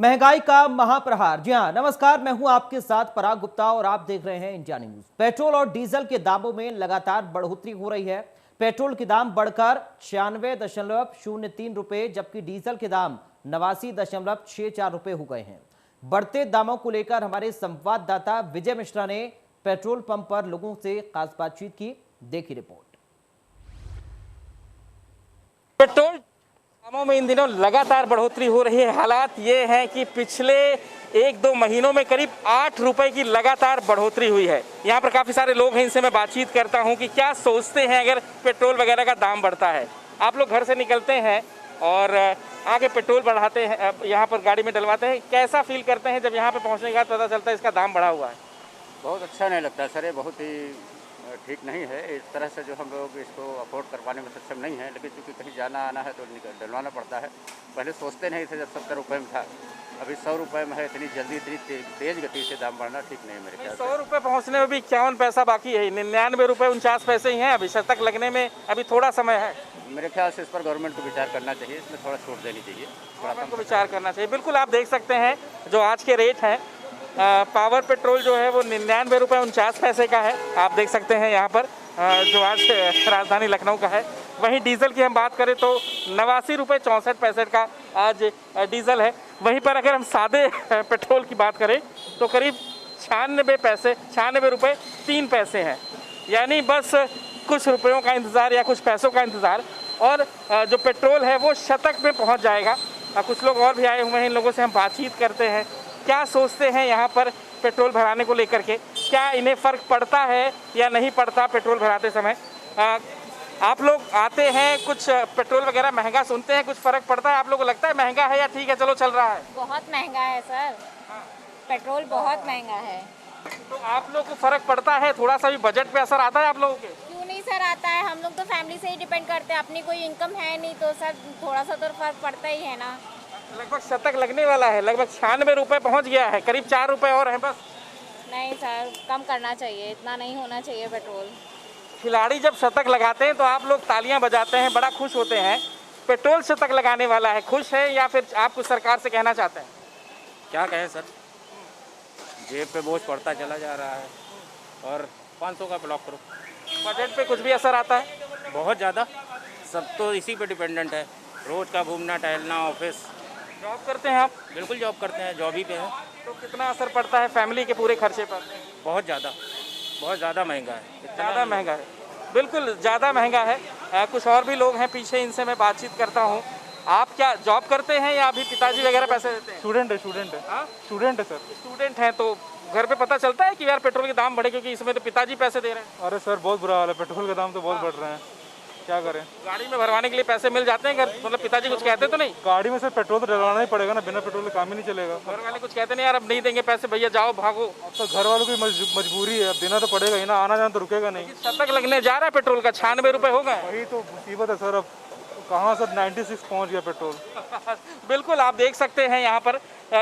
महंगाई का महाप्रहार। जी हां, नमस्कार, मैं हूं आपके साथ पराग गुप्ता और आप देख रहे हैं इंडिया न्यूज। पेट्रोल और डीजल के दामों में लगातार बढ़ोतरी हो रही है। पेट्रोल के दाम बढ़कर 96.03 रुपए, जबकि डीजल के दाम 89.64 रुपए हो गए हैं। बढ़ते दामों को लेकर हमारे संवाददाता विजय मिश्रा ने पेट्रोल पंप पर लोगों से खास बातचीत की। देखिए रिपोर्ट। पेट्रोल दामों में इन दिनों लगातार बढ़ोतरी हो रही है। हालात ये हैं कि पिछले 1-2 महीनों में करीब 8 रुपए की लगातार बढ़ोतरी हुई है। यहाँ पर काफ़ी सारे लोग हैं, इनसे मैं बातचीत करता हूँ कि क्या सोचते हैं अगर पेट्रोल वगैरह का दाम बढ़ता है। आप लोग घर से निकलते हैं और आगे पेट्रोल बढ़ाते हैं, यहाँ पर गाड़ी में डलवाते हैं, कैसा फील करते हैं जब यहाँ पर पहुँचने के बाद पता चलता है इसका दाम बढ़ा हुआ है? बहुत अच्छा नहीं लगता सर, ये बहुत ही ठीक नहीं है। इस तरह से जो हम लोग इसको अफोर्ड कर पाने में सक्षम नहीं है, लेकिन चूँकि कहीं जाना आना है तो डलवाना पड़ता है। पहले सोचते नहीं थे, जब 70 रुपये में था, अभी 100 रुपये में है। इतनी जल्दी इतनी तेज गति से दाम बढ़ना ठीक नहीं है मेरे ख्याल से। 100 रुपये पहुँचने में भी 51 पैसा बाकी है, 99 रुपये 49 पैसे ही हैं। अभी शतक लगने में अभी थोड़ा समय है। मेरे ख्याल से इस पर गवर्नमेंट को विचार करना चाहिए, इसमें थोड़ा छूट देनी चाहिए, थोड़ा गवर्नमेंट को विचार करना चाहिए। बिल्कुल, आप देख सकते हैं जो आज के रेट हैं। पावर पेट्रोल जो है वो 99 रुपये 49 पैसे का है। आप देख सकते हैं यहाँ पर जो आज राजधानी लखनऊ का है। वहीं डीजल की हम बात करें तो 89 रुपये 64 पैसे का आज डीजल है। वहीं पर अगर हम सादे पेट्रोल की बात करें तो करीब 96 रुपये 3 पैसे हैं। यानी बस कुछ रुपयों का इंतज़ार या कुछ पैसों का इंतज़ार, और जो पेट्रोल है वो शतक में पहुंच जाएगा। कुछ लोग और भी आए हुए हैं, इन लोगों से हम बातचीत करते हैं। क्या सोचते हैं यहाँ पर पेट्रोल भराने को लेकर के? क्या इन्हें फ़र्क पड़ता है या नहीं पड़ता पेट्रोल भराते समय? आप लोग आते हैं, कुछ पेट्रोल वगैरह महंगा सुनते हैं, कुछ फ़र्क पड़ता है? आप लोगों को लगता है महंगा है या ठीक है चलो चल रहा है? बहुत महंगा है सर, पेट्रोल बहुत महंगा है। तो आप लोग को फ़र्क पड़ता है? थोड़ा सा भी बजट पे असर आता है आप लोगों के? क्यों नहीं सर, आता है। हम लोग तो फैमिली से ही डिपेंड करते हैं, अपनी कोई इनकम है नहीं, तो सर थोड़ा सा तो फ़र्क पड़ता ही है ना। लगभग शतक लगने वाला है, लगभग 96 रुपये पहुँच गया है, करीब 4 रुपये और हैं बस। नहीं सर, कम करना चाहिए, इतना नहीं होना चाहिए पेट्रोल। खिलाड़ी जब शतक लगाते हैं तो आप लोग तालियां बजाते हैं, बड़ा खुश होते हैं। पेट्रोल शतक लगाने वाला है, खुश है या फिर आप कुछ सरकार से कहना चाहते हैं? क्या कहें सर, जेब पे बोझ पड़ता चला जा रहा है और 500 का ब्लॉक करो। बजट पे कुछ भी असर आता है? बहुत ज़्यादा, सब तो इसी पे डिपेंडेंट है। रोज़ का घूमना टहलना, ऑफिस। जॉब करते हैं आप? बिल्कुल जॉब करते हैं, जॉब ही पे हैं। तो कितना असर पड़ता है फैमिली के पूरे खर्चे पर? बहुत ज़्यादा महंगा है। ज़्यादा महंगा है, बिल्कुल ज़्यादा महंगा है। कुछ और भी लोग हैं पीछे, इनसे मैं बातचीत करता हूँ। आप क्या जॉब करते हैं या अभी पिताजी वगैरह पैसे देते हैं? स्टूडेंट है सर। स्टूडेंट हैं, तो घर पे पता चलता है कि यार पेट्रोल के दाम बढ़े क्योंकि इसमें तो पिताजी पैसे दे रहे हैं? अरे सर बहुत बुरा हाल है, पेट्रोल के दाम तो बहुत बढ़ रहे हैं, क्या करें। गाड़ी में भरवाने के लिए पैसे मिल जाते हैं घर, मतलब पिताजी कुछ कहते तो नहीं? गाड़ी में सर पेट्रोल तो डलवाना ही पड़ेगा ना, बिना पेट्रोल के काम ही नहीं चलेगा। घर वाले कुछ कहते नहीं यार अब नहीं देंगे पैसे, भैया जाओ भागो? अब तो घर वालों की मजबूरी है, अब देना तो पड़ेगा ही ना, आना जाना तो रुकेगा नहीं। शतक लगने जा रहा है पेट्रोल का, 96 रुपये हो गए। वही तो मुसीबत है सर, अब कहाँ सर 96 पहुँच गया पेट्रोल। बिल्कुल, आप देख सकते हैं यहाँ पर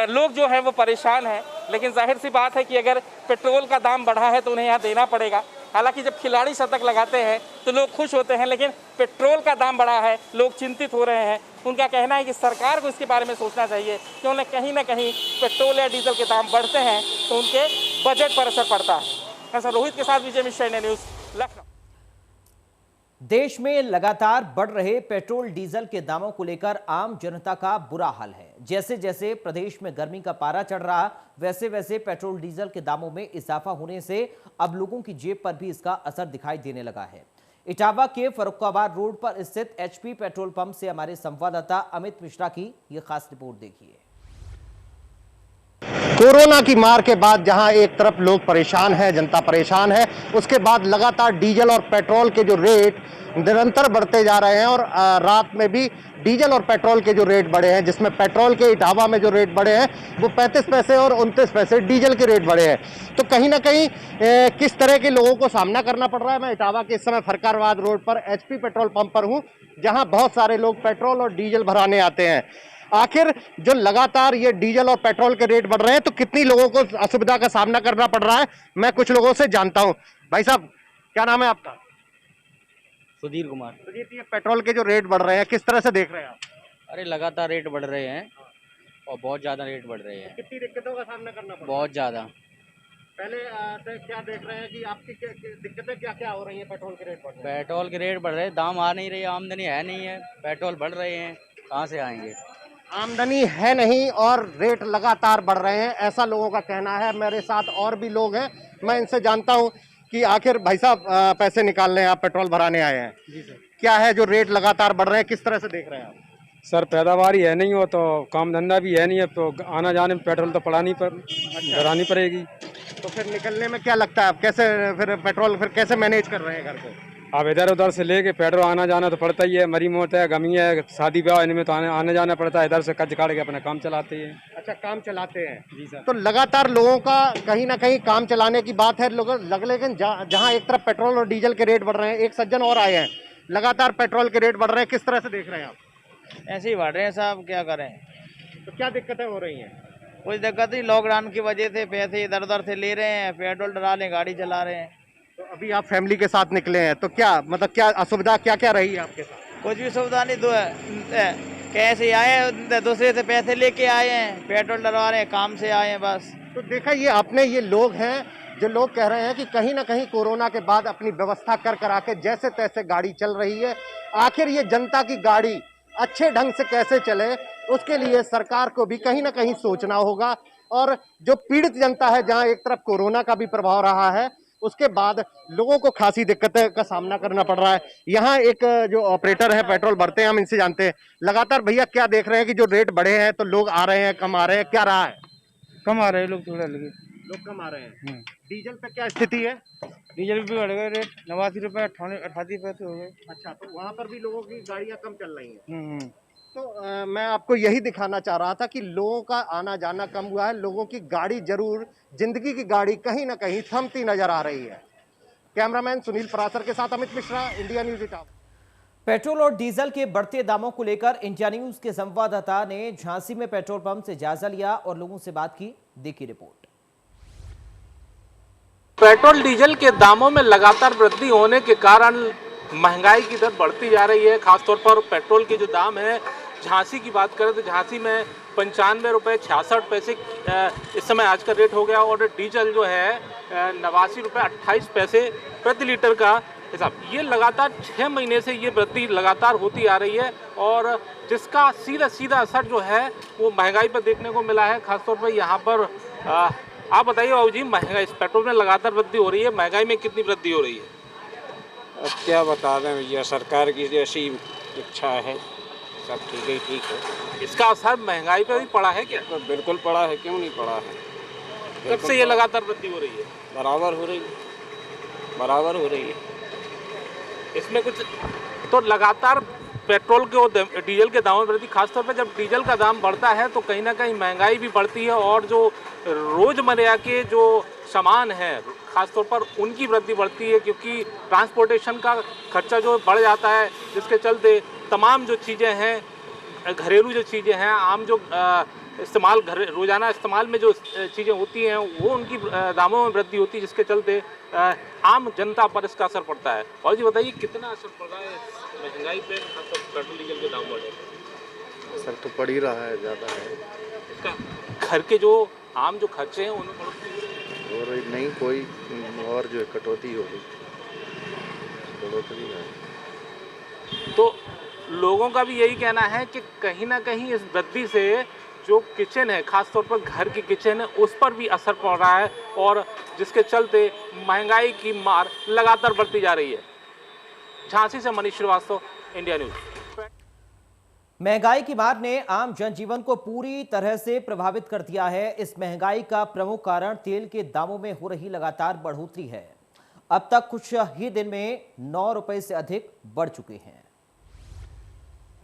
लोग जो हैं वो परेशान हैं, लेकिन जाहिर सी बात है कि अगर पेट्रोल का दाम बढ़ा है तो उन्हें यहाँ देना पड़ेगा। हालांकि जब खिलाड़ी शतक लगाते हैं तो लोग खुश होते हैं, लेकिन पेट्रोल का दाम बढ़ा है, लोग चिंतित हो रहे हैं। उनका कहना है कि सरकार को इसके बारे में सोचना चाहिए कि उन्हें कहीं ना कहीं पेट्रोल या डीजल के दाम बढ़ते हैं तो उनके बजट पर असर पड़ता है। ऐसा रोहित के साथ विजय मिश्रा, इंडिया न्यूज़, लखनऊ। देश में लगातार बढ़ रहे पेट्रोल डीजल के दामों को लेकर आम जनता का बुरा हाल है। जैसे जैसे प्रदेश में गर्मी का पारा चढ़ रहा, वैसे वैसे पेट्रोल डीजल के दामों में इजाफा होने से अब लोगों की जेब पर भी इसका असर दिखाई देने लगा है। इटावा के फर्रुखाबाद रोड पर स्थित एचपी पेट्रोल पंप से हमारे संवाददाता अमित मिश्रा की यह खास रिपोर्ट देखिए। कोरोना की मार के बाद जहां एक तरफ लोग परेशान हैं, जनता परेशान है, उसके बाद लगातार डीजल और पेट्रोल के जो रेट निरंतर बढ़ते जा रहे हैं और रात में भी डीजल और पेट्रोल के जो रेट बढ़े हैं, जिसमें पेट्रोल के इटावा में जो रेट बढ़े हैं वो 35 पैसे और 29 पैसे डीजल के रेट बढ़े हैं। तो कहीं ना कहीं किस तरह के लोगों को सामना करना पड़ रहा है। मैं इटावा के इस समय फर्रुखाबाद रोड पर एचपी पेट्रोल पंप पर हूँ, जहां बहुत सारे लोग पेट्रोल और डीजल भराने आते हैं। आखिर जो लगातार ये डीजल और पेट्रोल के रेट बढ़ रहे हैं तो कितनी लोगों को असुविधा का सामना करना पड़ रहा है, मैं कुछ लोगों से जानता हूं। भाई साहब, क्या नाम है आपका? सुधीर कुमार। सुधीर, ये पेट्रोल के जो रेट बढ़ रहे हैं किस तरह से देख रहे हैं आप? अरे लगातार रेट बढ़ रहे हैं और बहुत ज़्यादा रेट बढ़ रहे हैं, कितनी दिक्कतों का सामना करना पड़ रहा है? बहुत ज़्यादा। पहले से क्या देख रहे हैं कि आपकी दिक्कतें क्या क्या हो रही हैं पेट्रोल के रेट बढ़ रहे हैं? पेट्रोल के रेट बढ़ रहे हैं, दाम आ नहीं रही, आमदनी है नहीं है, पेट्रोल बढ़ रहे हैं, कहाँ से आएंगे? आमदनी है नहीं और रेट लगातार बढ़ रहे हैं, ऐसा लोगों का कहना है। मेरे साथ और भी लोग हैं, मैं इनसे जानता हूं कि आखिर भाई साहब पैसे निकालने आप पेट्रोल भराने आए हैं। जी सर। क्या है जो रेट लगातार बढ़ रहे हैं, किस तरह से देख रहे हैं आप? सर पैदावार ही है नहीं, हो तो काम धंधा भी है नहीं है, तो आना जाने में पेट्रोल तो पड़ानी पर भरानी पड़ेगी। तो फिर निकलने में क्या लगता है, आप कैसे फिर पेट्रोल फिर कैसे मैनेज कर रहे हैं घर को? अब इधर उधर से लेके पेट्रोल आना जाना तो पड़ता ही है, मरी मौत है, गमी है, शादी ब्याह इनमें तो आने जाना पड़ता है, इधर से कच काट के अपना काम चलाते हैं। अच्छा, काम चलाते हैं। जी सर। तो लगातार लोगों का कहीं ना कहीं काम चलाने की बात है, लेकिन जहां एक तरफ पेट्रोल और डीजल के रेट बढ़ रहे हैं, एक सज्जन और आए हैं, लगातार पेट्रोल के रेट बढ़ रहे हैं, किस तरह से देख रहे हैं आप? ऐसे ही बढ़ रहे हैं साहब, क्या करें? तो क्या दिक्कतें हो रही हैं? कोई दिक्कत नहीं, लॉकडाउन की वजह से पैसे इधर उधर से ले रहे हैं, पेट्रोल डला रहे हैं, गाड़ी चला रहे हैं। तो अभी आप फैमिली के साथ निकले हैं, तो क्या मतलब क्या असुविधा क्या क्या रही है आपके साथ? कुछ भी सुविधा नहीं, कैसे आए हैं, दूसरे से पैसे लेके आए हैं, पेट्रोल डलवा रहे हैं, काम से आए हैं बस। तो देखा, ये अपने ये लोग हैं जो लोग कह रहे हैं कि कहीं ना कहीं कोरोना के बाद अपनी व्यवस्था कर करा के जैसे तैसे गाड़ी चल रही है। आखिर ये जनता की गाड़ी अच्छे ढंग से कैसे चले, उसके लिए सरकार को भी कहीं ना कहीं सोचना होगा। और जो पीड़ित जनता है, जहां एक तरफ कोरोना का भी प्रभाव रहा है, उसके बाद लोगों को खासी दिक्कतें का सामना करना पड़ रहा है। यहाँ एक जो ऑपरेटर है पेट्रोल भरते हैं, हम इनसे जानते हैं। लगातार भैया क्या देख रहे हैं कि जो रेट बढ़े हैं तो लोग आ रहे हैं, कम आ रहे हैं, क्या रहा है? कम आ रहे हैं लोग, थोड़ा लगे लोग कम आ रहे हैं। डीजल पे क्या स्थिति है? डीजल भी बढ़ गए, रेट 89 रुपये 88 पैसे हो गए। अच्छा, तो वहां पर भी लोगों की गाड़ियां कम चल रही हैं। तो मैं आपको यही दिखाना चाह रहा था कि लोगों का आना जाना कम हुआ है, लोगों की गाड़ी जरूर, जिंदगी की गाड़ी कहीं ना कहीं थमती नजर आ रही है। कैमरामैन सुनील परासर के साथ Amit Mishra, India news Etawah. Petrol और डीजल के बढ़ते दामों को लेकर इंडिया न्यूज के संवाददाता ने झांसी में पेट्रोल पंप से जायजा लिया और लोगों से बात की। देखिए रिपोर्ट। पेट्रोल डीजल के दामों में लगातार वृद्धि होने के कारण महंगाई की दर बढ़ती जा रही है। खासतौर पर पेट्रोल के जो दाम है, झांसी की बात करें तो झांसी में 95 रुपये 66 पैसे इस समय आज का रेट हो गया और डीजल जो है 89 रुपये 28 पैसे प्रति लीटर का हिसाब। ये लगातार 6 महीने से ये वृद्धि लगातार होती आ रही है और जिसका सीधा सीधा असर जो है वो महंगाई पर देखने को मिला है। खासतौर पर यहाँ पर आप बताइए बाबू जी, महंगाई इस पेट्रोल में लगातार वृद्धि हो रही है, महंगाई में कितनी वृद्धि हो रही है? अब क्या बता दें भैया, सरकार की जैसी इच्छा है, सब ठीक ही ठीक है। इसका असर महंगाई पर भी पड़ा है क्या? तो बिल्कुल पड़ा है, क्यों नहीं पड़ा है? कब से ये लगातार वृद्धि हो रही है? बराबर हो रही है, बराबर हो रही है। इसमें कुछ तो लगातार पेट्रोल के और डीजल के दामों में वृद्धि, खासतौर पर जब डीजल का दाम बढ़ता है तो कहीं ना कहीं महंगाई भी बढ़ती है और जो रोजमर्रा के जो सामान है खासतौर पर उनकी वृद्धि बढ़ती है, क्योंकि ट्रांसपोर्टेशन का खर्चा जो बढ़ जाता है, जिसके चलते तमाम जो चीज़ें हैं, घरेलू जो चीज़ें हैं, आम जो इस्तेमाल रोज़ाना इस्तेमाल में जो चीज़ें होती हैं वो उनकी दामों में वृद्धि होती है, जिसके चलते आम जनता पर इसका असर पड़ता है। और जी बताइए, कितना असर पड़ रहा है महंगाई पे, खासतौर पेट्रोल डीजल के दाम बढ़े? असर तो पड़ ही रहा है, ज़्यादा है इसका। घर के जो आम जो खर्चे हैं उनमें बढ़ोतरी और नहीं, कोई और जो कटौती होगी, बढ़ोतरी है। तो लोगों का भी यही कहना है कि कहीं ना कहीं इस वृद्धि से जो किचन है, खासतौर पर घर की किचन है, उस पर भी असर पड़ रहा है और जिसके चलते महंगाई की मार लगातार बढ़ती जा रही है। झांसी से मनीष श्रीवास्तव, इंडिया न्यूज। महंगाई की मार ने आम जनजीवन को पूरी तरह से प्रभावित कर दिया है। इस महंगाई का प्रमुख कारण तेल के दामों में हो रही लगातार बढ़ोतरी है। अब तक कुछ ही दिन में 9 रुपए से अधिक बढ़ चुके हैं।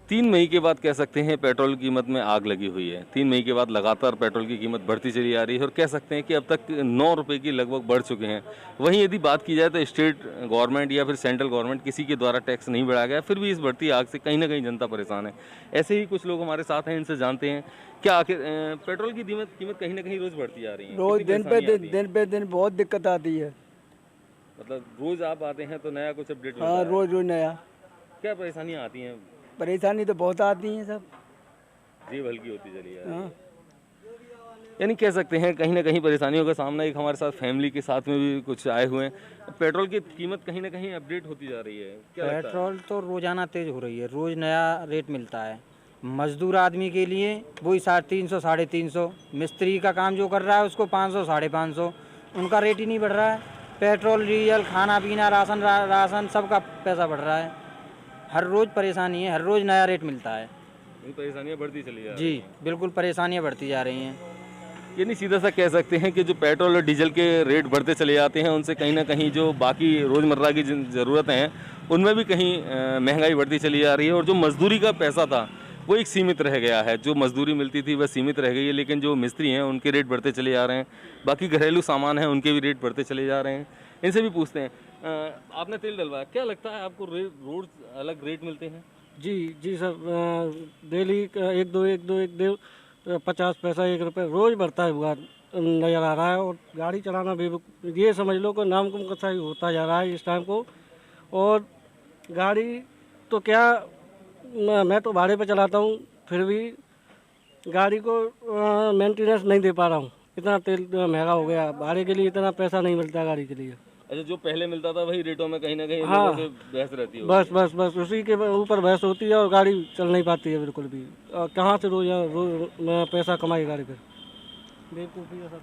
3 मई के बाद कह सकते हैं पेट्रोल की कीमत में आग लगी हुई है। 3 मई के बाद लगातार पेट्रोल की कीमत बढ़ती चली आ रही है और कह सकते हैं कि अब तक 9 रुपए की लगभग बढ़ चुके हैं। वहीं यदि बात की जाए तो स्टेट गवर्नमेंट या फिर सेंट्रल गवर्नमेंट किसी के द्वारा टैक्स नहीं बढ़ाया गया, फिर भी इस बढ़ती आग से कहीं ना कहीं जनता परेशान है। ऐसे ही कुछ लोग हमारे साथ हैं, इनसे जानते हैं क्या आखिर पेट्रोल की कीमत कहीं ना कहीं रोज़ बढ़ती जा रही है। रोज दिन पे दिन बहुत दिक्कत आती है। मतलब रोज़ आप आते हैं तो नया कुछ अपडेट? हाँ, रोज नया। क्या परेशानियाँ आती हैं? परेशानी तो बहुत आती हैं सब। जेब हल्की होती चली है। हाँ। यानी कह सकते हैं कहीं ना कहीं परेशानियों का सामना। एक हमारे साथ फैमिली के साथ में भी कुछ आए हुए हैं। पेट्रोल की कीमत कहीं ना कहीं अपडेट होती जा रही है, क्या लगता है? पेट्रोल तो रोज़ाना तेज़ हो रही है, रोज़ नया रेट मिलता है। मजदूर आदमी के लिए वही 350 350, मिस्त्री का काम जो कर रहा है उसको 500 550, उनका रेट ही नहीं बढ़ रहा है। पेट्रोल डीजल खाना पीना राशन सबका पैसा बढ़ रहा है। हर रोज़ परेशानी है, हर रोज़ नया रेट मिलता है। परेशानियाँ बढ़ती चली जा रही जी बिल्कुल परेशानियाँ बढ़ती जा रही हैं। यानी सीधा सा कह सकते हैं कि जो पेट्रोल और डीजल के रेट बढ़ते चले जाते हैं उनसे कहीं ना कहीं जो बाकी रोज़मर्रा की जिन ज़रूरतें हैं उनमें भी कहीं महंगाई बढ़ती चली जा रही है। और जो मजदूरी का पैसा था वो एक सीमित रह गया है, जो मजदूरी मिलती थी वह सीमित रह गई है। लेकिन जो मिस्त्री हैं उनके रेट बढ़ते चले जा रहे हैं, बाकी घरेलू सामान हैं उनके भी रेट बढ़ते चले जा रहे हैं। इनसे भी पूछते हैं, आपने तेल डलवाया, क्या लगता है आपको रोज अलग रेट मिलते हैं? जी सर, डेली एक दो 50 पैसा 1 रुपये रोज़ बढ़ता है हुआ नज़र आ रहा है। और गाड़ी चलाना भी ये समझ लो कि नाम कम कसा ही होता जा रहा है इस टाइम को। और गाड़ी तो क्या, मैं तो भाड़े पे चलाता हूँ, फिर भी गाड़ी को मेंटेनेंस नहीं दे पा रहा हूँ। इतना तेल महंगा हो गया, भाड़े के लिए इतना पैसा नहीं मिलता गाड़ी के लिए। अच्छा, जो पहले मिलता था वही रेटों में कहीं ना कहीं हाँ, लोगों से बहस रहती है। बस उसी के ऊपर बहस होती है और गाड़ी चल नहीं पाती है बिल्कुल भी। और कहाँ से रोज पैसा कमाई गाड़ी पर, बेवकूफ़ी है सब।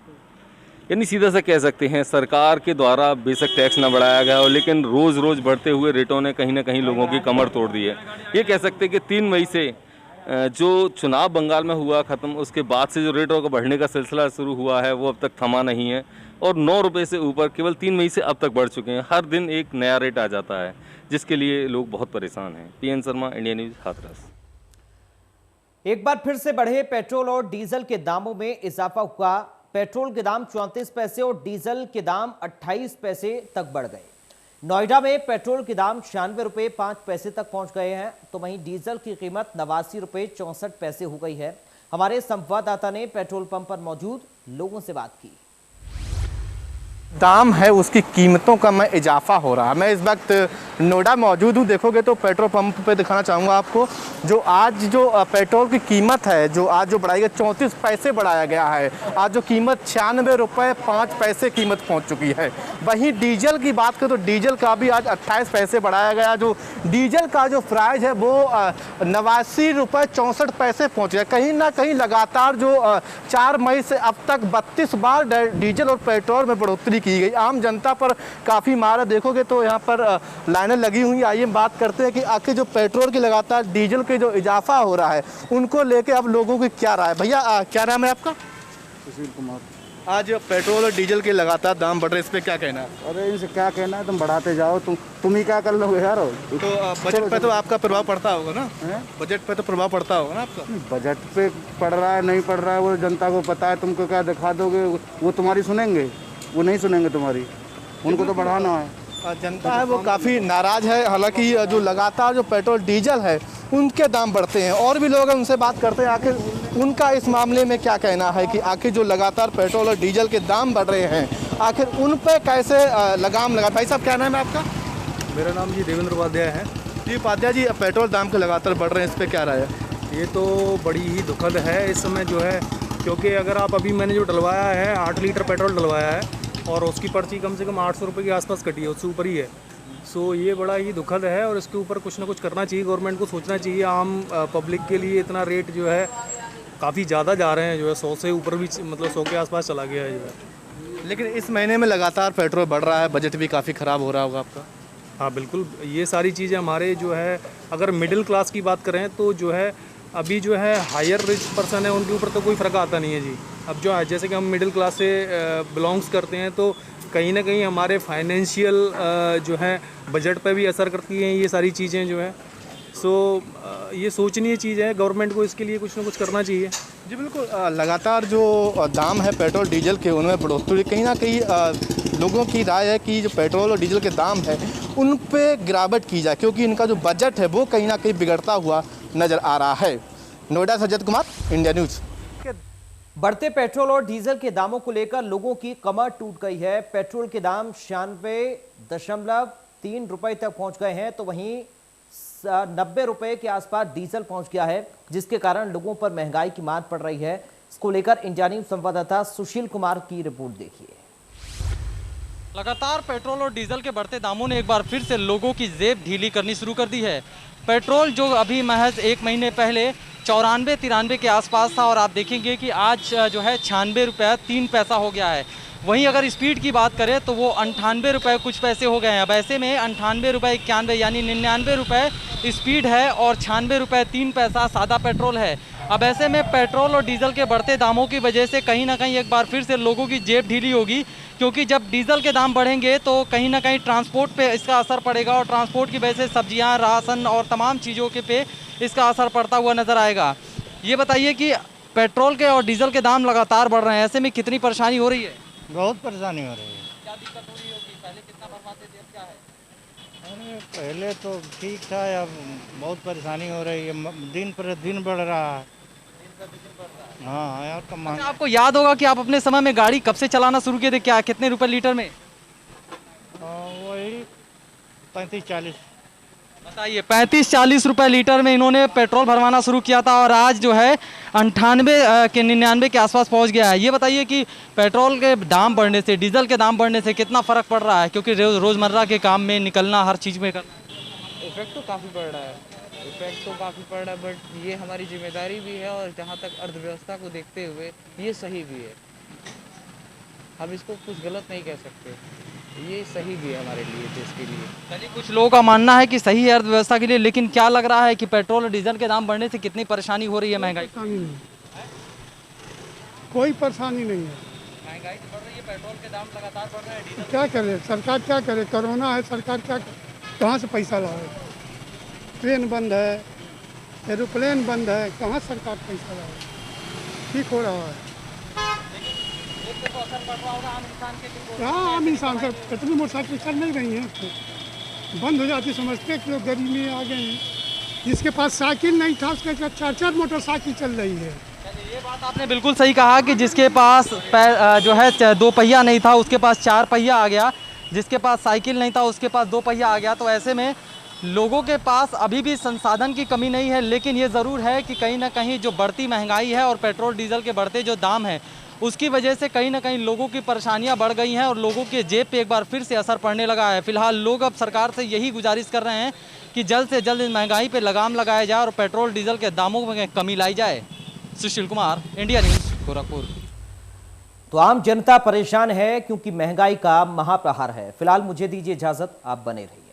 यानी सीधा सा कह सकते हैं सरकार के द्वारा बेशक टैक्स ना बढ़ाया गया हो, लेकिन रोज़ रोज़ बढ़ते हुए रेटों ने कहीं ना कहीं लोगों की कमर तोड़ दी है। ये कह सकते हैं कि 3 मई से जो चुनाव बंगाल में हुआ ख़त्म, उसके बाद से जो रेटों का बढ़ने का सिलसिला शुरू हुआ है वो अब तक थमा नहीं है। और 9 रुपये से ऊपर केवल 3 मई से अब तक बढ़ चुके हैं। हर दिन एक नया रेट आ जाता है जिसके लिए लोग बहुत परेशान हैं। PN Sharma, India news, Hathras. एक बार फिर से बढ़े पेट्रोल और डीजल के दामों में इजाफा हुआ। पेट्रोल के दाम 34 पैसे और डीजल के दाम 28 पैसे तक बढ़ गए। नोएडा में पेट्रोल के दाम 96 रुपये 5 पैसे तक पहुंच गए हैं, तो वहीं डीजल की कीमत 89 रुपये 64 पैसे हो गई है। हमारे संवाददाता ने पेट्रोल पंप पर मौजूद लोगों से बात की। दाम है उसकी कीमतों का में इजाफा हो रहा है। मैं इस वक्त नोएडा मौजूद हूँ। देखोगे तो पेट्रोल पंप पे दिखाना चाहूँगा आपको, जो आज जो पेट्रोल की कीमत है, जो आज जो बढ़ाई गई 34 पैसे बढ़ाया गया है। आज जो कीमत 96 रुपये 5 पैसे कीमत पहुँच चुकी है। वहीं डीजल की बात करें तो डीजल का भी आज 28 पैसे बढ़ाया गया। जो डीजल का जो प्राइस है वो 89 रुपये 64 पैसे पहुँच गया। कहीं ना कहीं लगातार जो 4 मई से अब तक 32 बार डीजल और पेट्रोल में बढ़ोतरी की गई। आम जनता पर काफ़ी मार। देखोगे तो यहाँ पर लाइनें लगी हुई। आइए बात करते हैं कि आखिर जो पेट्रोल की लगातार डीजल के जो इजाफा हो रहा है उनको लेके अब लोगों की क्या राय। भैया क्या नाम है आपका? सुशील कुमार। आज पेट्रोल और डीजल के लगातार दाम बढ़ रहे, इस पे क्या कहना है? अरे इनसे क्या कहना है, तुम बढ़ाते जाओ, तुम ही क्या कर लोगे यार। तो बजट पे तो आपका प्रभाव पड़ता होगा ना? बजट पे तो प्रभाव पड़ता होगा ना आपका? बजट पे पड़ रहा है नहीं पड़ रहा है वो जनता को पता है। तुमको क्या दिखा दोगे, वो तुम्हारी सुनेंगे? वो नहीं सुनेंगे तुम्हारी, उनको तो बढ़ाना है। जनता है वो काफ़ी नाराज़ है। हालांकि जो लगातार जो पेट्रोल डीजल है उनके दाम बढ़ते हैं। और भी लोग हैं, उनसे बात करते हैं आखिर उनका इस मामले में क्या कहना है कि आखिर जो लगातार पेट्रोल और डीजल के दाम बढ़ रहे हैं आखिर उन पे कैसे लगाम लगा। भाई साहब क्या नाम है आपका? मेरा नाम जी देवेंद्र उपाध्याय है। जी उपाध्याय जी, पेट्रोल दाम के लगातार बढ़ रहे हैं, इस पर क्या राय है? ये तो बड़ी ही दुखद है इस समय जो है, क्योंकि अगर आप अभी मैंने जो डलवाया है 8 लीटर पेट्रोल डलवाया है और उसकी पर्ची कम से कम 800 रुपये के आसपास कटी है, उससे ऊपर ही है। सो ये बड़ा ही दुखद है और इसके ऊपर कुछ ना कुछ करना चाहिए। गवर्नमेंट को सोचना चाहिए। आम पब्लिक के लिए इतना रेट जो है काफ़ी ज़्यादा जा रहे हैं, जो है 100 से ऊपर भी, मतलब 100 के आसपास चला गया है जो है। लेकिन इस महीने में लगातार पेट्रोल बढ़ रहा है, बजट भी काफ़ी ख़राब हो रहा होगा आपका। हाँ बिल्कुल, ये सारी चीज़ें हमारे जो है, अगर मिडिल क्लास की बात करें तो जो है अभी जो है हायर रिच पर्सन है उनके ऊपर तो कोई फ़र्क आता नहीं है जी। अब जो है जैसे कि हम मिडिल क्लास से बिलोंग्स करते हैं तो कहीं ना कहीं हमारे फाइनेंशियल जो है बजट पे भी असर करती हैं ये सारी चीज़ें जो है। सो ये सोचनीय चीज़ है, गवर्नमेंट को इसके लिए कुछ ना कुछ करना चाहिए। जी बिल्कुल, लगातार जो दाम है पेट्रोल डीजल के उनमें बढ़ोतरी, कहीं ना कहीं लोगों की राय है कि जो पेट्रोल और डीजल के दाम है उन पे गिरावट की जाए, क्योंकि इनका जो बजट है वो कहीं ना कहीं बिगड़ता हुआ नज़र आ रहा है। नोएडा से अजय कुमार, इंडिया न्यूज़। बढ़ते पेट्रोल और डीजल के दामों को लेकर लोगों की कमर टूट गई है। पेट्रोल के दाम 96.3 रुपये तक पहुंच गए हैं, तो वहीं 90 रुपये के आसपास डीजल पहुंच गया है, जिसके कारण लोगों पर महंगाई की मार पड़ रही है। इसको लेकर इंडिया न्यूज संवाददाता सुशील कुमार की रिपोर्ट देखिए। लगातार पेट्रोल और डीजल के बढ़ते दामों ने एक बार फिर से लोगों की जेब ढीली करनी शुरू कर दी है। पेट्रोल जो अभी महज 1 महीने पहले 94-93 के आसपास था और आप देखेंगे कि आज जो है 96 रुपये 3 पैसा हो गया है। वहीं अगर स्पीड की बात करें तो वो 98 रुपये कुछ पैसे हो गए हैं। अब ऐसे में 98 रुपये 91 यानी 99 रुपये स्पीड है और 96 रुपये 3 पैसा सादा पेट्रोल है। अब ऐसे में पेट्रोल और डीजल के बढ़ते दामों की वजह से कहीं ना कहीं एक बार फिर से लोगों की जेब ढीली होगी, क्योंकि जब डीजल के दाम बढ़ेंगे तो कहीं ना कहीं ट्रांसपोर्ट पे इसका असर पड़ेगा और ट्रांसपोर्ट की वजह से सब्जियां, राशन और तमाम चीज़ों के पे इसका असर पड़ता हुआ नज़र आएगा। ये बताइए कि पेट्रोल के और डीजल के दाम लगातार बढ़ रहे हैं, ऐसे में कितनी परेशानी हो रही है? बहुत परेशानी हो रही है। क्या दिक्कत हो रही होगी? पहले कितना भरवाते थे, अब क्या है? अरे पहले तो ठीक था, अब बहुत परेशानी हो रही है, दिन पर दिन बढ़ रहा है। हाँ यार कम। अच्छा, आपको याद होगा कि आप अपने समय में गाड़ी कब से चलाना शुरू किए थे, क्या कितने रुपए लीटर में? वही 35-40। बताइए, 35-40 रुपए लीटर में इन्होंने पेट्रोल भरवाना शुरू किया था और आज जो है 98 के 99 के आसपास पहुंच गया है। ये बताइए कि पेट्रोल के दाम बढ़ने से, डीजल के दाम बढ़ने से कितना फ़र्क पड़ रहा है, क्योंकि रोज़मर्रा के काम में निकलना, हर चीज़ में करना। इफेक्ट तो काफ़ी पड़ रहा है, बट ये हमारी जिम्मेदारी भी है और जहाँ तक अर्थव्यवस्था को देखते हुए ये सही भी है। हम इसको कुछ गलत नहीं कह सकते, ये सही भी है हमारे लिए, देश के लिए। चलिए, कुछ लोगों का मानना है कि सही है अर्थव्यवस्था के लिए, लेकिन क्या लग रहा है कि पेट्रोल और डीजल के दाम बढ़ने से कितनी परेशानी हो रही है? महंगाई कोई परेशानी नहीं है। महंगाई तो बढ़ रही है, पेट्रोल के दाम लगातार बढ़ रहे हैं, डीजल क्या करे सरकार, क्या करे? कोरोना है, सरकार क्या कहाँ से पैसा लाए? ट्रेन बंद है, एरोप्लेन बंद है, कहाँ सरकार पैसा लाए? ठीक हो रहा है। तो असर पड़ रहा होगा आम इंसान के। हाँ, आम इंसान सर कितनी मोटरसाइकिल चल नहीं रही हैं, तो बंद हो जाती, समझते कि लोग गरीबी में आ गए हैं। जिसके पास साइकिल नहीं था उसके 4-4 मोटरसाइकिल चल रही है। ये बात आपने बिल्कुल सही कहा कि जिसके पास जो है 2 पहिया नहीं था उसके पास 4 पहिया आ गया, जिसके पास साइकिल नहीं था उसके पास 2 पहिया आ गया। तो ऐसे में लोगों के पास अभी भी संसाधन की कमी नहीं है, लेकिन ये ज़रूर है कि कहीं ना कहीं जो बढ़ती महंगाई है और पेट्रोल डीजल के बढ़ते जो दाम हैं उसकी वजह से कहीं ना कहीं लोगों की परेशानियां बढ़ गई हैं और लोगों के जेब पे एक बार फिर से असर पड़ने लगा है। फिलहाल लोग अब सरकार से यही गुजारिश कर रहे हैं कि जल्द से जल्द इस महंगाई पे लगाम लगाया जाए और पेट्रोल डीजल के दामों में कमी लाई जाए। Sushil Kumar, India news, Gorakhpur. तो आम जनता परेशान है क्योंकि महंगाई का महाप्रहार है। फिलहाल मुझे दीजिए इजाजत, आप बने रहिए।